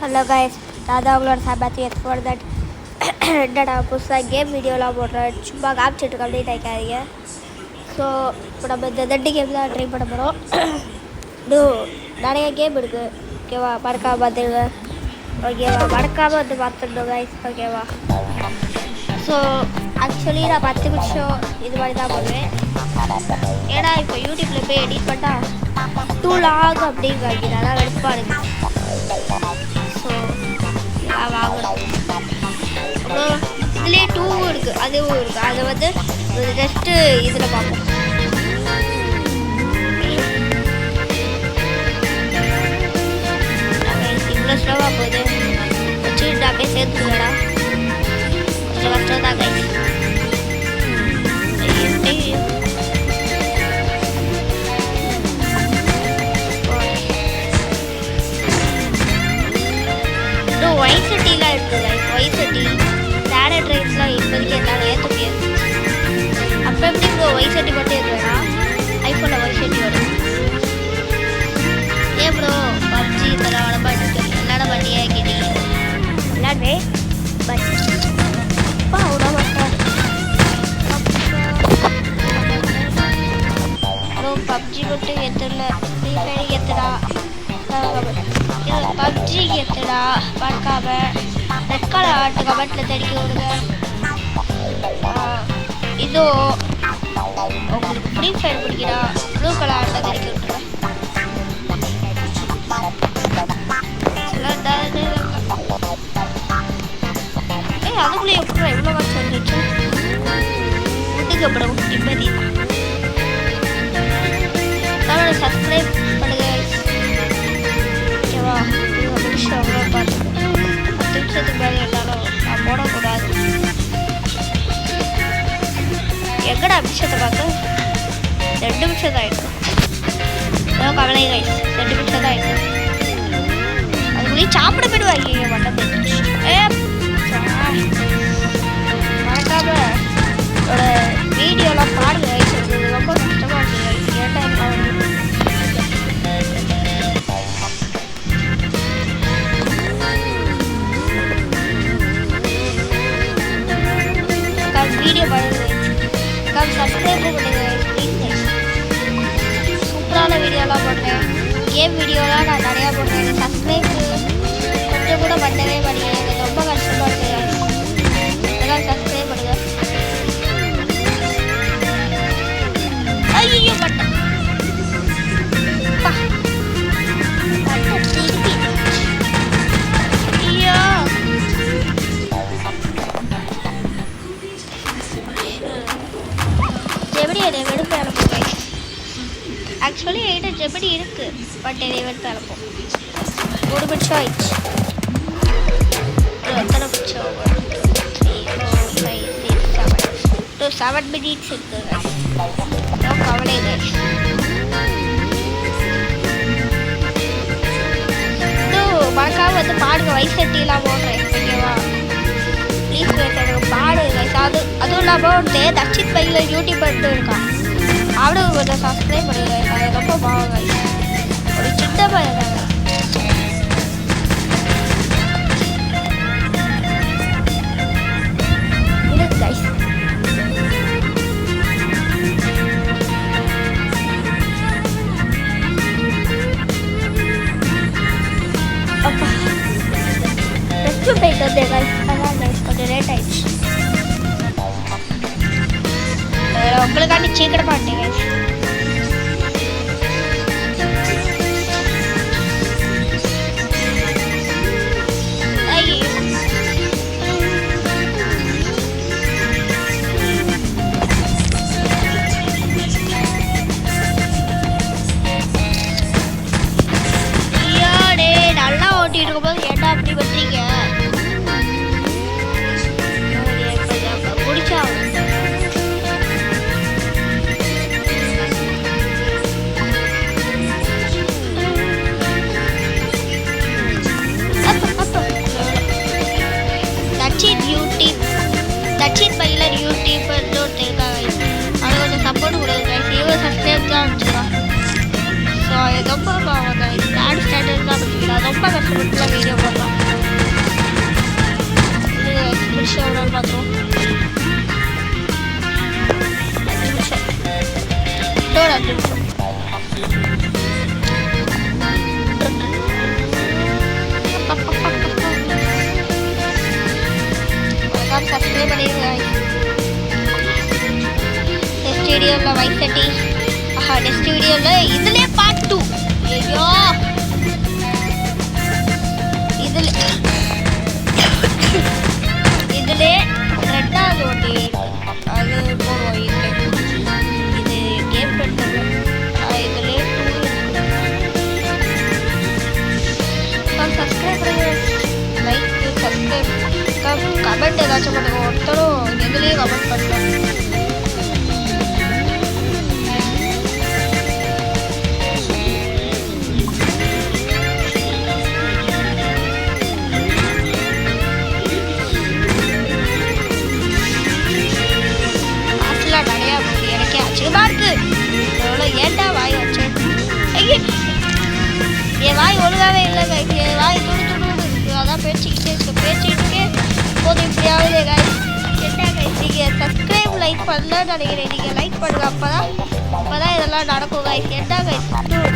Hello guys, நான் தான் உங்களோட சாபாத்தி ஃபார் தட் என்னடா புதுசாக கேம் வீடியோலாம் போடுறேன், சும்மா காமிச்சிட்டு கம்ப்ளீட் ஆகிக்காதீங்க. ஸோ இப்போ நம்ம இந்த 2 கேம் தான் ட்ரை பண்ண போகிறோம். இன்னும் நிறைய கேம் இருக்குது, ஓகேவா? மறக்காமல் பார்த்துடுங்க, ஓகேவா? மறக்காமல் வந்து பார்த்துடணும் கைஸ், ஓகேவா? ஸோ ஆக்சுவலி நான் 10 நிமிஷம் இது மாதிரி தான் போடுவேன். ஏன்னா இப்போ யூடியூப்பில் போய் எடிட் பண்ணால் டூ லாங் அப்படிங்கிறாங்க, நல்லா வெறுப்பாக இருக்குது. ஸோ வாங்கணும். அப்புறம் இதுலேயே 2 இருக்குது, அதுவும் இருக்குது. அதை வந்து ஜஸ்ட்டு இதில் பார்ப்போம். இவ்வளோ ஸ்லோவாக போகுது, வச்சுட்டு அப்படியே சேர்த்துக்கடா. கொஞ்சம் கஷ்டம் தான் கைஸ். வைசட்டிலாம் இருக்குது கைஸ், வைசட்டி சேடட் ட்ரைவ்ஸ்லாம் இப்போதைக்கு என்னால் ஏற்ற முடியாது. அப்போ எப்படி இப்போ வைசட்டி மட்டும் ஏற்றுவேனா? ஐஃபோனில் வைசட்டி வரும். ஏன் ப்ரோ பப்ஜி இதெல்லாம் விளாட விளாட மாட்டியே கேட்டீங்க? விளாடுவேன், பட் அப்பா விட மாட்டேன். ப்ரோ பப்ஜி மட்டும் ஏற்றல, ஃப்ரீ ஃபயர் ஏற்றுடா, பப்ஜி ஏற்றுடா. மறக்காம ரெட் கலர் ஆட்டு கமெண்ட்டில் தெரிவிக்க விடுங்க. இதோ உங்களுக்கு ஃப்ரீ ஃபயர் பிடிக்கிறா, ப்ளூ கலர் ஆட்டை தெரிவிக்க விட்டுருங்க. அதுக்குள்ளே எப்படி எவ்வளோ காசு வந்துச்சு? விட்டுக்கு அப்புறம் நிம்மதி. நம்மளோட சப்ஸ்கிரைப் பண்ணுங்க, ஓகேவா? 20 நிமிஷம் அவ்வளோ பார்த்துக்கோங்க. 10 நிமிஷத்துக்கு மேலே எல்லாரும் நான் போடக்கூடாது. எங்கடா நிமிஷத்தை பார்க்க? 2 நிமிஷம் தான் ஆயிடுச்சு. ஏதோ கவலை கைஸ், 2 நிமிஷம் தான் ஆயிடுச்சு. அதுக்குள்ளேயும் சாப்பிட போயிடுவாங்க மட்டன். மறக்காம என்னோட வீடியோலாம் பாருங்க கைஸ், இது ரொம்ப கஷ்டமாக இருக்குது கைஸ். கேட்டால் வீடியோ பாருங்க, சப்ஸ்கிரைப் பண்ணுங்க ப்ளீஸ். சூப்பரான வீடியோலாம் போடுறேன், கேம் வீடியோலாம் நான் நிறையா போடுறேன். சப்ஸ்கிரைப் கொஞ்சம் கூட பண்ணவே மாட்டேங்க, எனக்கு ரொம்ப கஷ்டமாக இருக்குது. இதெல்லாம் சப்ஸ்கிரைப் பண்ணுங்க. ஐயோ பட்டன் திருப்பி ஐயோ. ஜெபடி என்னை வெடுப்பு அனுப்புங்க. ஆக்சுவலி என்கிட்ட ஜெபடி இருக்கு, பட் என்னை வெடுப்பு அனுப்பும். 1 நிமிஷம் ஆயிடுச்சு. எத்தனை நிமிஷம்? 7 மினிட்ஸ் இருக்கு. கவலை மறக்காம வந்து பாடுங்க. வைசட்டிலாம் போடுறேன், ஓகேவா? ப்ளீஸ் எனக்கு பாடுங்க. அதுவும் இல்லாமல் வந்து தட்சித் பையில் யூடியூபர் இருக்கான், அவனுக்கு கொஞ்சம் சப்ஸ்கிரைப் பண்ணுங்க. அது ரொம்ப பாவங்க, ஒரு சின்ன பையன் தாங்க. கைஸ் அப்பா ரெஸ்ட் போயிட்டு வந்தேன் கைஸ், அதான் கைஸ் கொஞ்சம் லேட் ஆயிடுச்சு. உங்களுக்காண்டி சீக்கிரம் மாட்டேன் கைஸ். நல்லா ஓட்டிட்டு இருக்கும்போது ஏன்டா அப்படி பண்றீங்க? பிடிச்சா தட்சித் பைலர் யூடியூபர் இருக்காங்க, அதை கொஞ்சம் சப்போர்ட் கொடுங்க. சப்ஸ்கிரைப் தான் வச்சுக்கலாம். ஸோ அது ரொம்ப தேர்ட் ஸ்டாண்டர்ட் தான் படிக்கிறேன். ரொம்ப கஷ்டப்பட்டுலாம் வீடியோ போடலாம். வீடியோவில் வைஸ் செட்டி, நெக்ஸ்ட் வீடியோவில் இதுலேயே பார்ட் 2. ஐயோ இதுலே ரெண்டாவது ஒன்று அது போடுவோம். இது கேம் பண்ணுறது இதுலே 2 சப்ஸ்கிரைப் பண்ணுங்க, லைக் சப்ஸ்கிரைப் கமெண்ட் ஏதாச்சும் பண்ணுங்க. ஒருத்தரும் எதுலேயே கமெண்ட் பண்ணுறோம். ஏன்டா வாய் வச்சேன்? என் வாய் ஒழுங்காவே இல்லை கைஸ். என் வாய் துடு இருக்கு. அதான் பேச்சுக்கிட்டே போதும் இப்படியாவது கைஸ். என்ன கைஸ் நீங்கள் சப்ஸ்கிரைப் லைக் பண்ணலன்னு நினைக்கிறேன். நீங்கள் லைக் பண்ணுங்க, அப்போதான் இதெல்லாம் நடக்கும் கைஸ். என்ன கைஸ்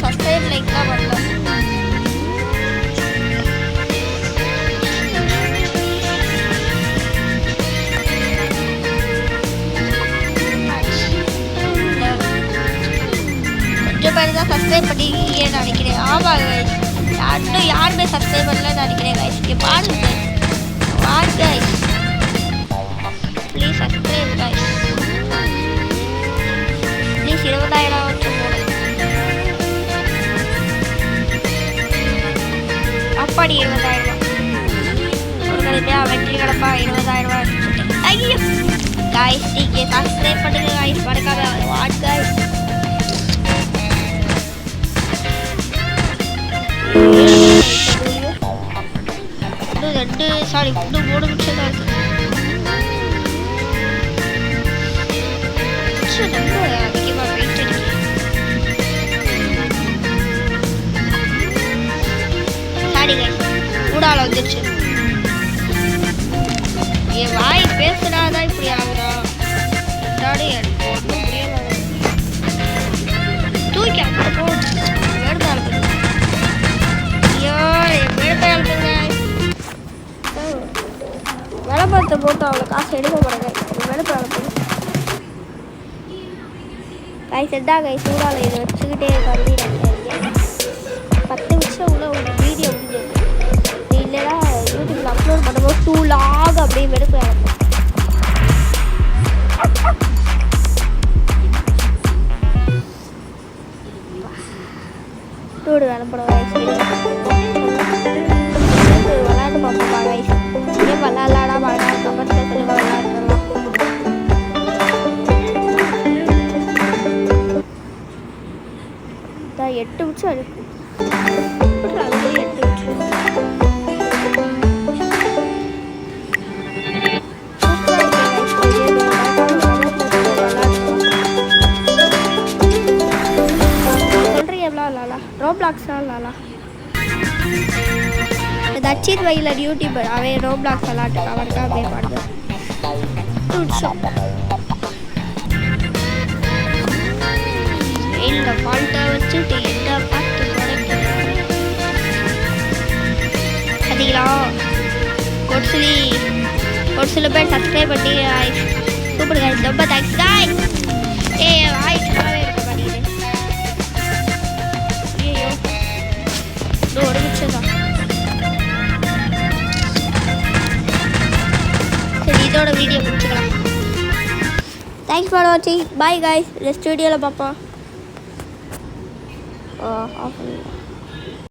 சப்ஸ்கிரைப் லைக்லாம் பண்ணல. பேர் தான் சப்ஸ்கிரைப் பண்ணிக்கீங்கன்னு நினைக்கிறேன். ஆமாம் கைஸ், இன்னும் யாருமே சப்ஸ்கிரைப் பண்ணலன்னு நினைக்கிறேன் கைஸ். இங்கே பாருங்க guys, please subscribe guys, please 20,000 வச்சு போடுங்க. அப்பாடி 20,000 ஒரு கடைசியா வெற்றி கிடப்பா 20,000 வச்சுட்டேன். ஐயோ கைஸ் நீங்கள் சப்ஸ்கிரைப் பண்ணுங்க கைஸ், மறக்காம வாட் கைஸ். இன்னும் 3 நிமிஷம் தான் இருக்கு. ரொம்ப அதிகமாக வெயிட் அடிக்கிறேன். சாரி கைஸ், கூடால வந்துருச்சு. என் வாய் பேசுனாதான் இப்படி ஆகுதா? எனக்கு ஒன்றும் முடியல. தூக்கி அங்கே போட்டு வேறு ஐயோ என் வேறு விளம்பரத்தை போட்டு அவ்வளோ காசு எடுக்க போகிறாங்க. விளம்பரம் கை செட்டா கை சூடால இதை வச்சுக்கிட்டே இருக்காரு. 10 நிமிஷம் உள்ள ஒரு வீடியோ முடிஞ்சது. இல்லைன்னா யூடியூப்பில் அப்லோட் பண்ணும்போது 2 லாக் அப்படியே வெறுப்பு இறக்கும். டூடு விளம்பரம் வயசு விளையாட்டு பார்ப்போம் வயசு விளாடா கமெண்ட்ல சொல்லுங்க. விளையாட்டுலாம் 8 நிமிஷம் இருக்கு. 8 நிமிஷம் சொல்றீங்க எவ்வளோ லாலா ரோப்ளாக்ஸ்லாம் லாலா தச்சித் வயலர் யூடியூபர் அவன் ரோப்ளாக்ஸ் விளாட்டு அவருக்காக ப்ளே பாடுது. இந்த ஃபால்ட்டை வச்சுட்டு என்ன பார்த்து பார்த்தீங்களா? ஒரு சில பேர் சப்ஸ்கிரைப் பண்ணி சூப்பர் காய்ஸ், ரொம்ப தேங்க்ஸ் காய்ஸ். வாய்ஸ் நல்லாவே இருக்க மாட்டேங்குது. ஐயோ இன்னும் 1 நிமிஷம் தான். இதோட வீடியோ முடிச்சுக்கலாம். தேங்க்ஸ் ஃபார் வாட்சிங். Bye guys. நெக்ஸ்ட் வீடியோவில் பார்ப்போம். ஆஃப்